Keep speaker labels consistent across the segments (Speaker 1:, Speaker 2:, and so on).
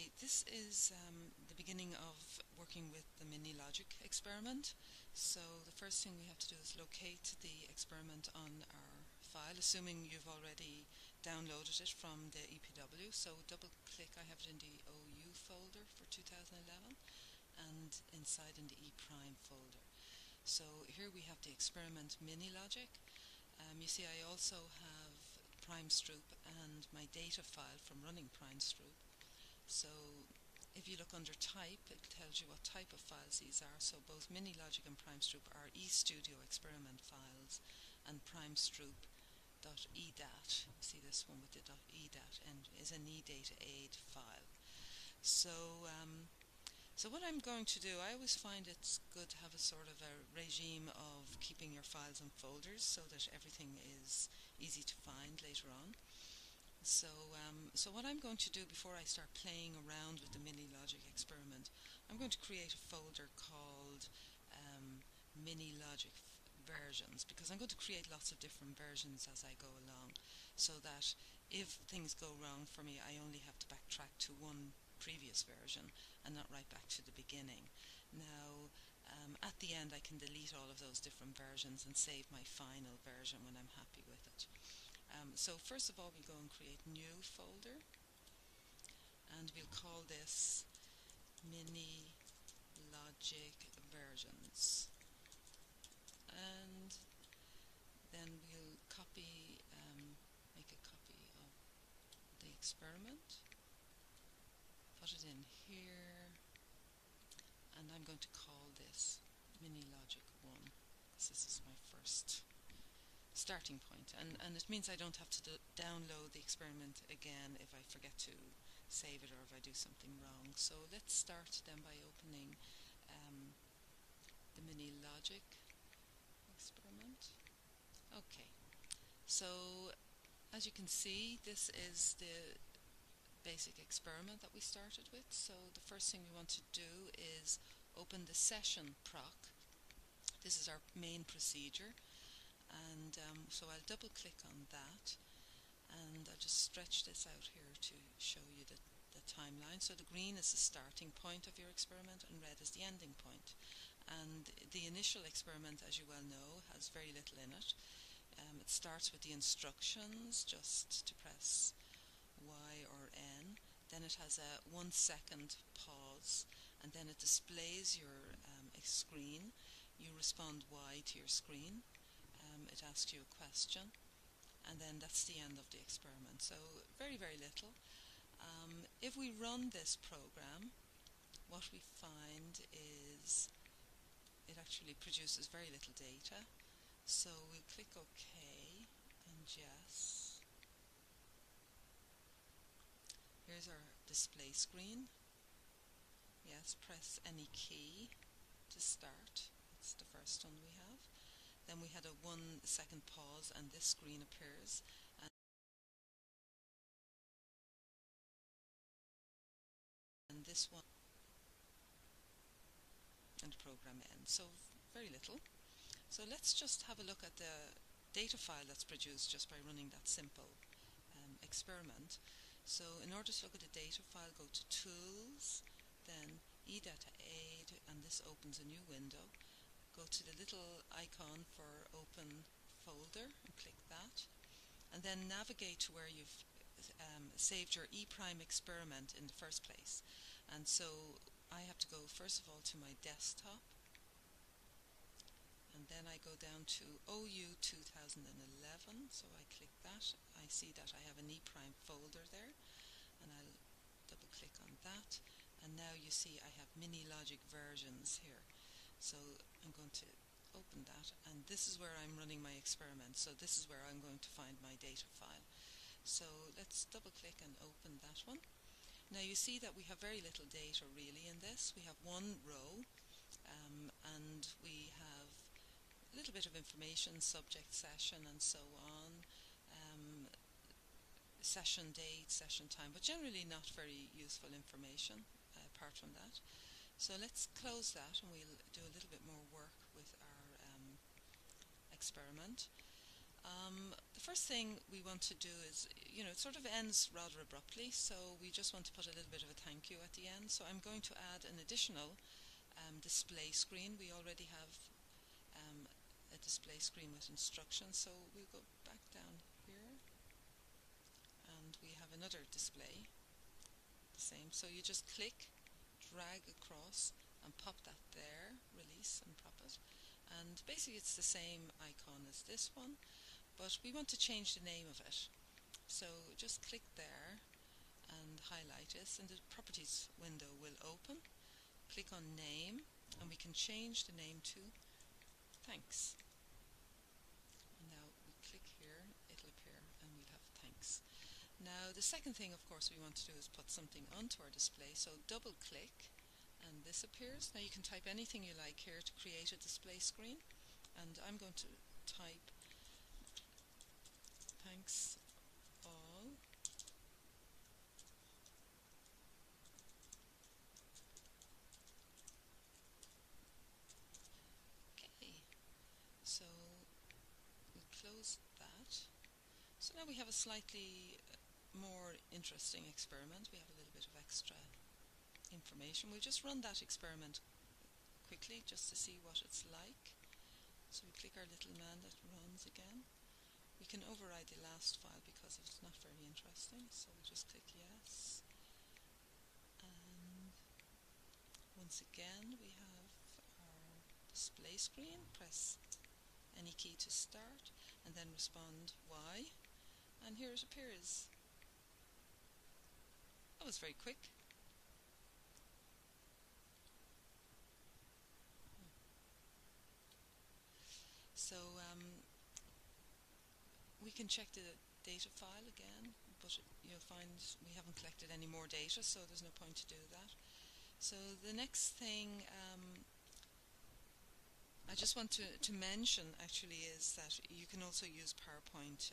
Speaker 1: Okay, this is the beginning of working with the MiniLogic experiment. So the first thing we have to do is locate the experiment on our file, assuming you've already downloaded it from the EPW. So double click, I have it in the OU folder for 2011 and inside in the E prime folder. So here we have the experiment MiniLogic. You see I also have PrimeStroop and my data file from running PrimeStroop. So if you look under type, it tells you what type of files these are. So both MiniLogic and PrimeStroop are eStudio experiment files, and PrimeStroop.edat, see this one with the .edat, and is an eDataAid file. So what I'm going to do, I always find it's good to have a sort of a regime of keeping your files and folders so that everything is easy to find later on. So what I'm going to do before I start playing around with the MiniLogic experiment, I'm going to create a folder called MiniLogic versions, because I'm going to create lots of different versions as I go along, so that if things go wrong for me, I only have to backtrack to one previous version and not right back to the beginning. Now, at the end, I can delete all of those different versions and save my final version when I'm happy with it. So first of all, we'll go and create new folder, and we'll call this MiniLogic versions, and then we'll make a copy of the experiment, put it in here, and I'm going to call this MiniLogic 1, because this is my first starting point, and it means I don't have to download the experiment again if I forget to save it or if I do something wrong. So let's start then by opening the MiniLogic experiment. Okay, so as you can see, this is the basic experiment that we started with. So the first thing we want to do is open the session proc. This is our main procedure. And so I'll double click on that, and I'll just stretch this out here to show you the timeline. So the green is the starting point of your experiment and red is the ending point. And the initial experiment, as you well know, has very little in it. It starts with the instructions, just to press Y or N. Then it has a 1 second pause, and then it displays your screen. You respond Y to your screen. It asks you a question, and then that's the end of the experiment. So very, very little. If we run this program, what we find is it actually produces very little data. So we'll click OK and yes. Here's our display screen. Yes, press any key to start. That's the first one we have. Then we had a 1 second pause and this screen appears, and this one, and the program ends. So very little. So let's just have a look at the data file that's produced just by running that simple experiment. So in order to look at the data file, go to Tools, then eDataAid, and this opens a new window. Go to the little icon for open folder and click that, and then navigate to where you've saved your E prime experiment in the first place. And so I have to go first of all to my desktop, and then I go down to OU 2011, so I click that. I see that I have an E prime folder there, and I'll double click on that, and now you see I have MiniLogic versions here. So I'm going to open that, and this is where I'm running my experiment. So this is where I'm going to find my data file. So let's double click and open that one. Now you see that we have very little data really in this. We have one row, and we have a little bit of information, subject, session, and so on, session date, session time, but generally not very useful information apart from that. So let's close that, and we'll do a little bit more work with our experiment. The first thing we want to do is, it sort of ends rather abruptly, so we just want to put a little bit of a thank you at the end. So I'm going to add an additional display screen. We already have a display screen with instructions, so we'll go back down here and we have another display, the same. So you just click, drag across and pop that there, release and pop it, and basically it's the same icon as this one, but we want to change the name of it. So just click there and highlight this, and the properties window will open. Click on name and we can change the name to thanks. And now we click here, it'll appear and we'll have thanks. Now the second thing of course we want to do is put something onto our display, so double click and this appears. Now you can type anything you like here to create a display screen, and I'm going to type thanks all. Okay, so we'll close that. So now we have a slightly more interesting experiment. We have a little bit of extra information. We'll just run that experiment quickly just to see what it's like. So we click our little man that runs again. We can override the last file because it's not very interesting, so we'll just click yes. And once again we have our display screen. Press any key to start and then respond Y, and here it appears. That was very quick. So we can check the data file again, but you'll find we haven't collected any more data, so there's no point to do that. So the next thing I just want to mention actually is that you can also use PowerPoint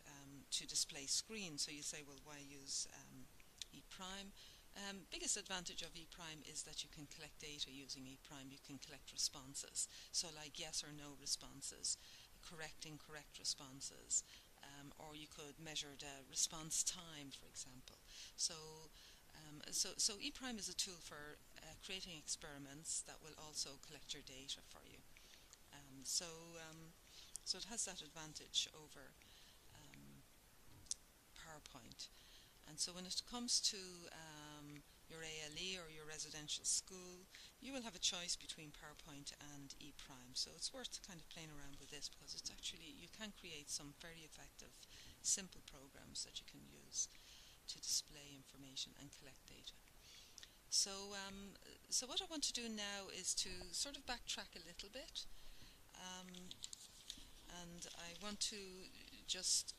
Speaker 1: to display screens. So you say, well, why use ePrime? Biggest advantage of ePrime is that you can collect data using ePrime. You can collect responses, so like yes or no responses, correct, incorrect responses, or you could measure the response time, for example. So ePrime is a tool for creating experiments that will also collect your data for you. So it has that advantage over PowerPoint. And so when it comes to your ALE or your residential school, you will have a choice between PowerPoint and ePrime. So it's worth kind of playing around with this, because it's actually, you can create some very effective, simple programs that you can use to display information and collect data. So what I want to do now is to sort of backtrack a little bit. And I want to just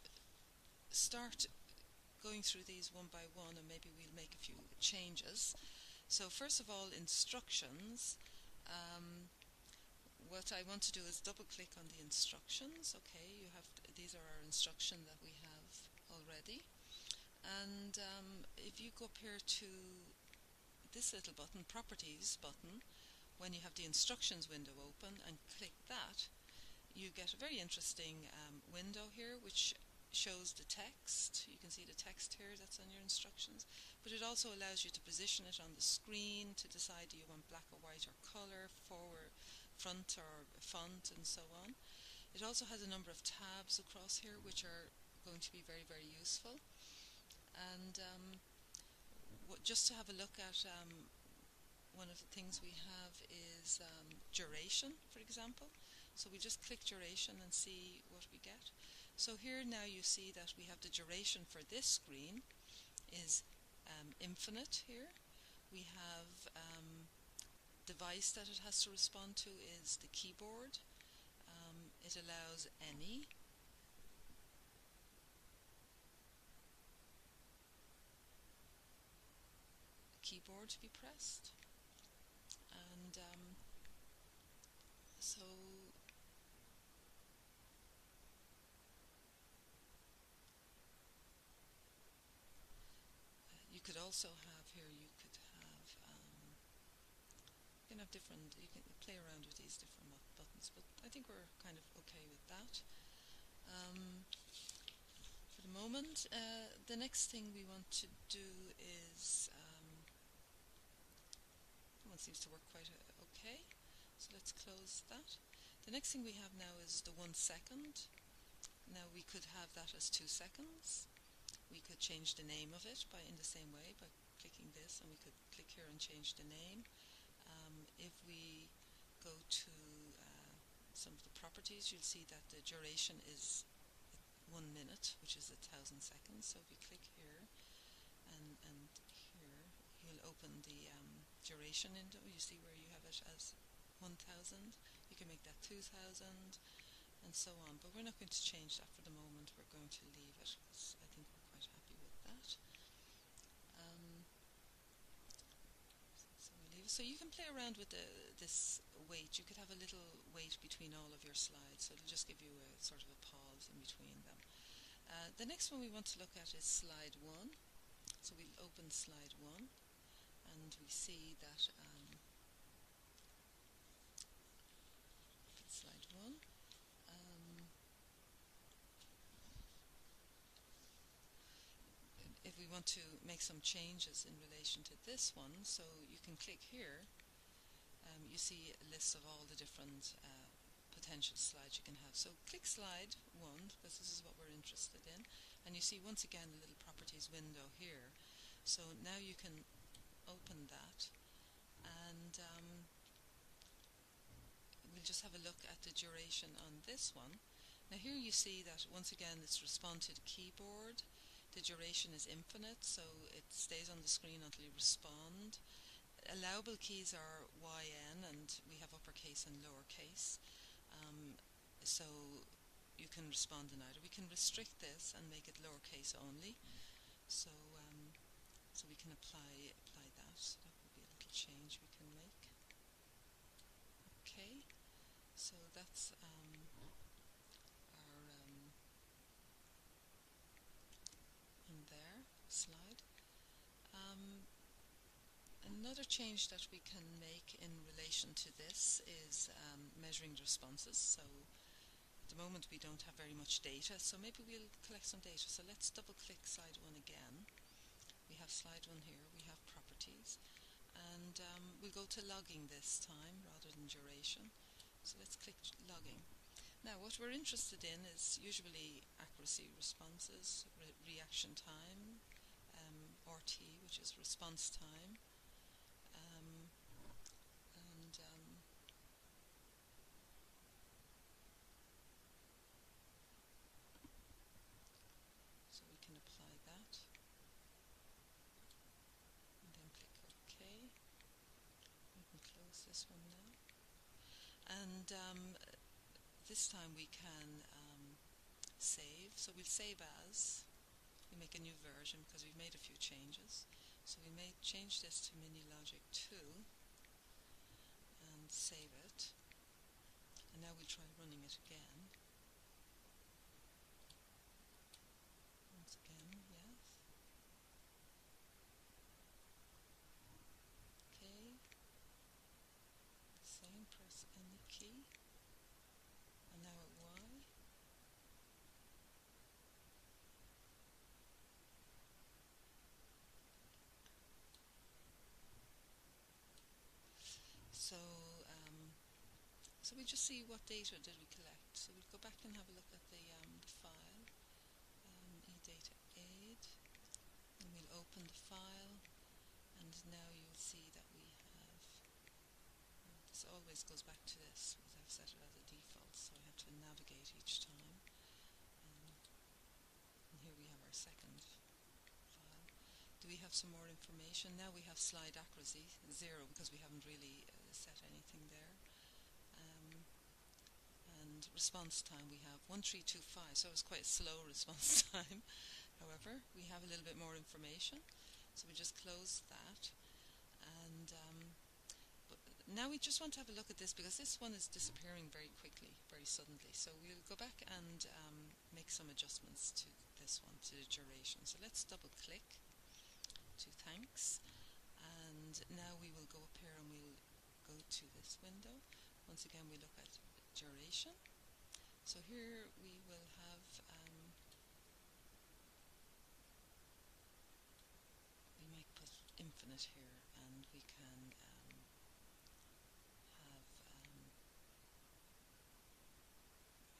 Speaker 1: start going through these one by one, and maybe we'll make a few changes. So first of all, instructions. What I want to do is double click on the instructions. Okay, you have these are our instructions that we have already. And if you go up here to this little button, properties button, when you have the instructions window open and click that, you get a very interesting window here which shows the text. You can see the text here that's on your instructions, but it also allows you to position it on the screen to decide, do you want black or white or color, forward, front or font, and so on. It also has a number of tabs across here which are going to be very, very useful. And just to have a look at one of the things we have is duration, for example. So we just click duration and see what we get. So here now you see that we have the duration for this screen is infinite here. We have device that it has to respond to is the keyboard. It allows any. Keyboard to be pressed, and so you could also have here, you can have different, you can play around with these different buttons, but I think we're kind of okay with that. for the moment. The next thing we want to do is, that one seems to work quite okay, so let's close that. The next thing we have now is the 1 second. Now we could have that as 2 seconds. We could change the name of it in the same way by clicking this, and we could click here and change the name. If we go to some of the properties, you'll see that the duration is 1 minute, which is 1,000 seconds. So if we click here and here, you'll open the duration window. You see where you have it as 1,000. You can make that 2,000 and so on. But we're not going to change that for the moment. We're going to leave it because I think we're quite happy with that. So we leave it. So you can play around with this weight. You could have a little weight between all of your slides. So it'll just give you a sort of a pause in between them. The next one we want to look at is slide 1. So we'll open slide 1 and we see that slide 1. If we want to make some changes in relation to this one, so you can click here. You see a list of all the different potential slides you can have. So click slide 1 because this is what we're interested in, and you see once again the little properties window here. So now you can open that, and we'll just have a look at the duration on this one. Now here you see that once again it's respond to the keyboard. The duration is infinite, so it stays on the screen until you respond. Allowable keys are YN, and we have uppercase and lowercase. So you can respond in either. We can restrict this and make it lowercase only. So so we can apply that. So that would be a little change we can make. Okay, so that's our in there slide. Another change that we can make in relation to this is measuring the responses. So at the moment we don't have very much data, so maybe we'll collect some data. So let's double click slide 1 again. We have slide 1 here, we have properties, and we'll go to logging this time rather than duration. So let's click logging. Now what we're interested in is usually accuracy responses, reaction time, RT, which is response time, so we can apply that and then click OK. We can close this one now, and this time we can save. So we'll save as, we make a new version because we've made a few changes. So we may change this to MiniLogic 2 and save it, and now we'll try running it again. Once again, yes. Okay. Same, press any key, and now at Y. So we just see what data did we collect. So we'll go back and have a look at the file, eData aid, and we'll open the file, and now you'll see that we have, this always goes back to this because I've set it as a default, so I have to navigate each time. And here we have our second file. Do we have some more information? Now we have slide accuracy 0 because we haven't really set anything there. And response time we have 1325, so it's quite a slow response time. However, we have a little bit more information, so we just close that. And but now we just want to have a look at this because this one is disappearing very quickly, very suddenly. So we'll go back and make some adjustments to this one, to the duration. So let's double click to thanks, and now we will go up here and we'll go to this window. Once again we look at duration. So here we will have experiment here, and we can have,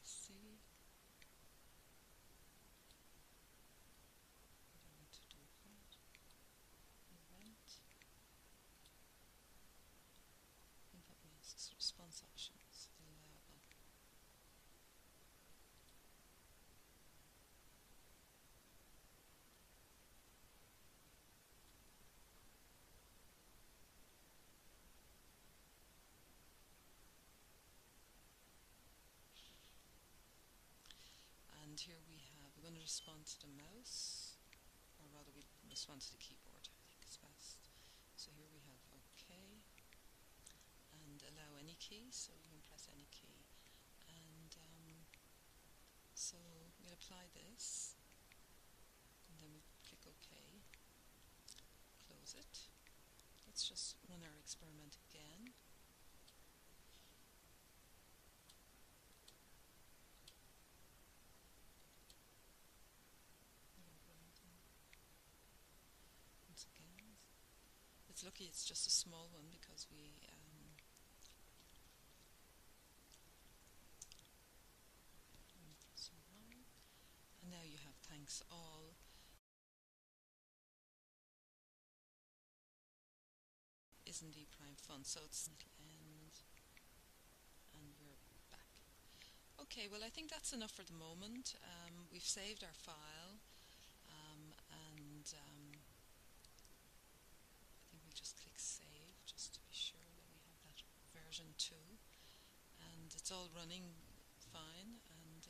Speaker 1: see, I don't want to do that, event, input masks, response options, allowable. And here we're going to respond to the mouse, or rather we respond to the keyboard, I think is best. So here we have OK, and allow any key, so you can press any key. And so we'll apply this, and then we click OK, close it. Let's just run our experiment again. Once again, it's lucky it's just a small one because we and now you have thanks all. Isn't D prime fun? So it's end, and we're back. Okay, well I think that's enough for the moment. We've saved our file, and I think we just click save just to be sure that we have that version 2, and it's all running fine, and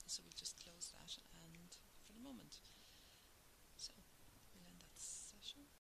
Speaker 1: so we'll just close that and for the moment.